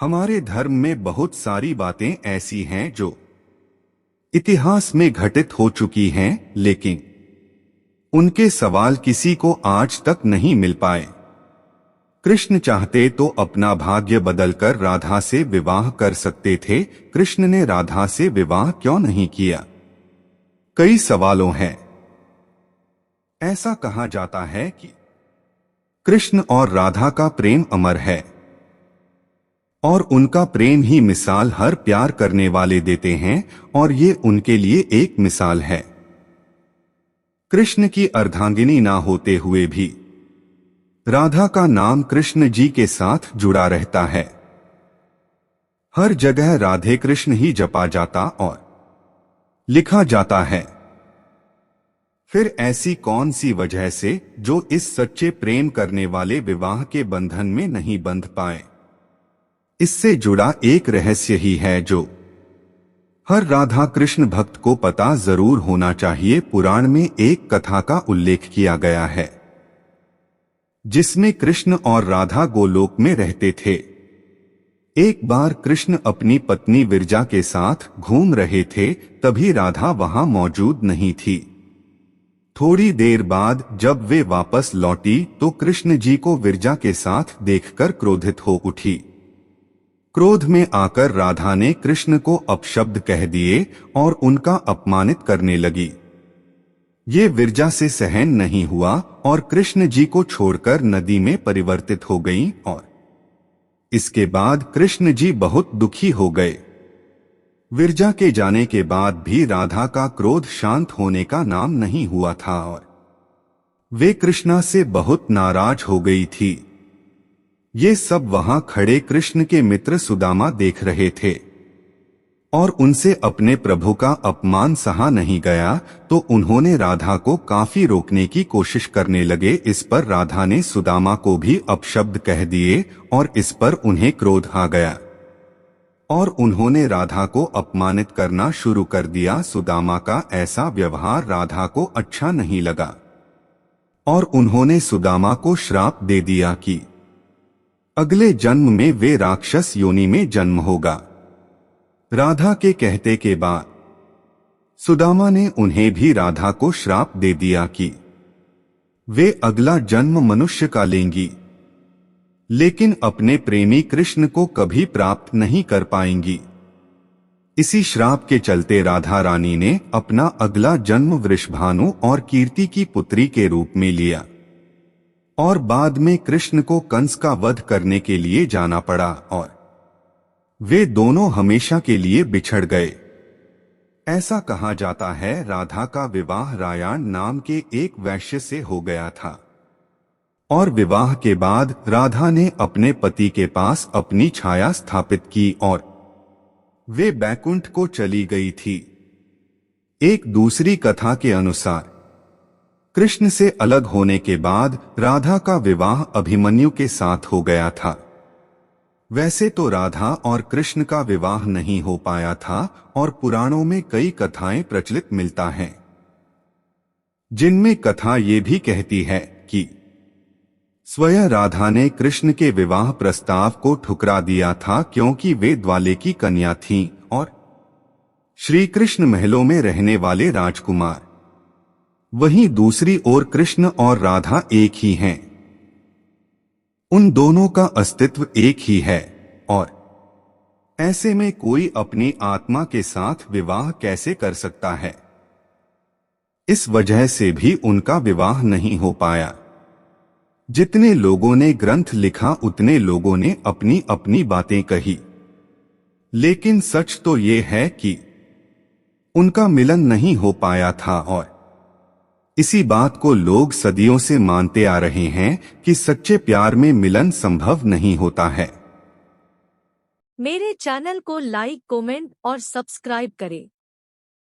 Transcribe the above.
हमारे धर्म में बहुत सारी बातें ऐसी हैं जो इतिहास में घटित हो चुकी हैं, लेकिन उनके सवाल किसी को आज तक नहीं मिल पाए। कृष्ण चाहते तो अपना भाग्य बदलकर राधा से विवाह कर सकते थे। कृष्ण ने राधा से विवाह क्यों नहीं किया? कई सवालों हैं। ऐसा कहा जाता है कि कृष्ण और राधा का प्रेम अमर है और उनका प्रेम ही मिसाल हर प्यार करने वाले देते हैं, और ये उनके लिए एक मिसाल है। कृष्ण की अर्धांगिनी ना होते हुए भी राधा का नाम कृष्ण जी के साथ जुड़ा रहता है। हर जगह राधे कृष्ण ही जपा जाता और लिखा जाता है। फिर ऐसी कौन सी वजह से जो इस सच्चे प्रेम करने वाले विवाह के बंधन में नहीं बंध पाए? इससे जुड़ा एक रहस्य ही है जो हर राधा कृष्ण भक्त को पता जरूर होना चाहिए। पुराण में एक कथा का उल्लेख किया गया है जिसमें कृष्ण और राधा गोलोक में रहते थे। एक बार कृष्ण अपनी पत्नी विरजा के साथ घूम रहे थे, तभी राधा वहां मौजूद नहीं थी। थोड़ी देर बाद जब वे वापस लौटी तो कृष्ण जी को विरजा के साथ देखकर क्रोधित हो उठी। क्रोध में आकर राधा ने कृष्ण को अपशब्द कह दिए और उनका अपमानित करने लगी। ये विरजा से सहन नहीं हुआ और कृष्ण जी को छोड़कर नदी में परिवर्तित हो गईं, और इसके बाद कृष्ण जी बहुत दुखी हो गए। विरजा के जाने के बाद भी राधा का क्रोध शांत होने का नाम नहीं हुआ था और वे कृष्णा से बहुत नाराज हो गई थी। ये सब वहां खड़े कृष्ण के मित्र सुदामा देख रहे थे और उनसे अपने प्रभु का अपमान सहा नहीं गया, तो उन्होंने राधा को काफी रोकने की कोशिश करने लगे। इस पर राधा ने सुदामा को भी अपशब्द कह दिए और इस पर उन्हें क्रोध आ गया और उन्होंने राधा को अपमानित करना शुरू कर दिया। सुदामा का ऐसा व्यवहार राधा को अच्छा नहीं लगा और उन्होंने सुदामा को श्राप दे दिया कि अगले जन्म में वे राक्षस योनि में जन्म होगा। राधा के कहते के बाद सुदामा ने उन्हें भी राधा को श्राप दे दिया कि वे अगला जन्म मनुष्य का लेंगी, लेकिन अपने प्रेमी कृष्ण को कभी प्राप्त नहीं कर पाएंगी। इसी श्राप के चलते राधा रानी ने अपना अगला जन्म वृषभानु और कीर्ति की पुत्री के रूप में लिया और बाद में कृष्ण को कंस का वध करने के लिए जाना पड़ा और वे दोनों हमेशा के लिए बिछड़ गए। ऐसा कहा जाता है राधा का विवाह रायान नाम के एक वैश्य से हो गया था और विवाह के बाद राधा ने अपने पति के पास अपनी छाया स्थापित की और वे बैकुंठ को चली गई थी। एक दूसरी कथा के अनुसार कृष्ण से अलग होने के बाद राधा का विवाह अभिमन्यु के साथ हो गया था। वैसे तो राधा और कृष्ण का विवाह नहीं हो पाया था और पुराणों में कई कथाएं प्रचलित मिलता है, जिनमें कथा ये भी कहती है कि स्वयं राधा ने कृष्ण के विवाह प्रस्ताव को ठुकरा दिया था क्योंकि वे ग्वाले की कन्या थीं और श्री कृष्ण महलों में रहने वाले राजकुमार। वहीं दूसरी ओर कृष्ण और राधा एक ही हैं। उन दोनों का अस्तित्व एक ही है और ऐसे में कोई अपनी आत्मा के साथ विवाह कैसे कर सकता है? इस वजह से भी उनका विवाह नहीं हो पाया। जितने लोगों ने ग्रंथ लिखा उतने लोगों ने अपनी अपनी बातें कही, लेकिन सच तो ये है कि उनका मिलन नहीं हो पाया था और इसी बात को लोग सदियों से मानते आ रहे हैं कि सच्चे प्यार में मिलन संभव नहीं होता है। मेरे चैनल को लाइक, कमेंट और सब्सक्राइब करें।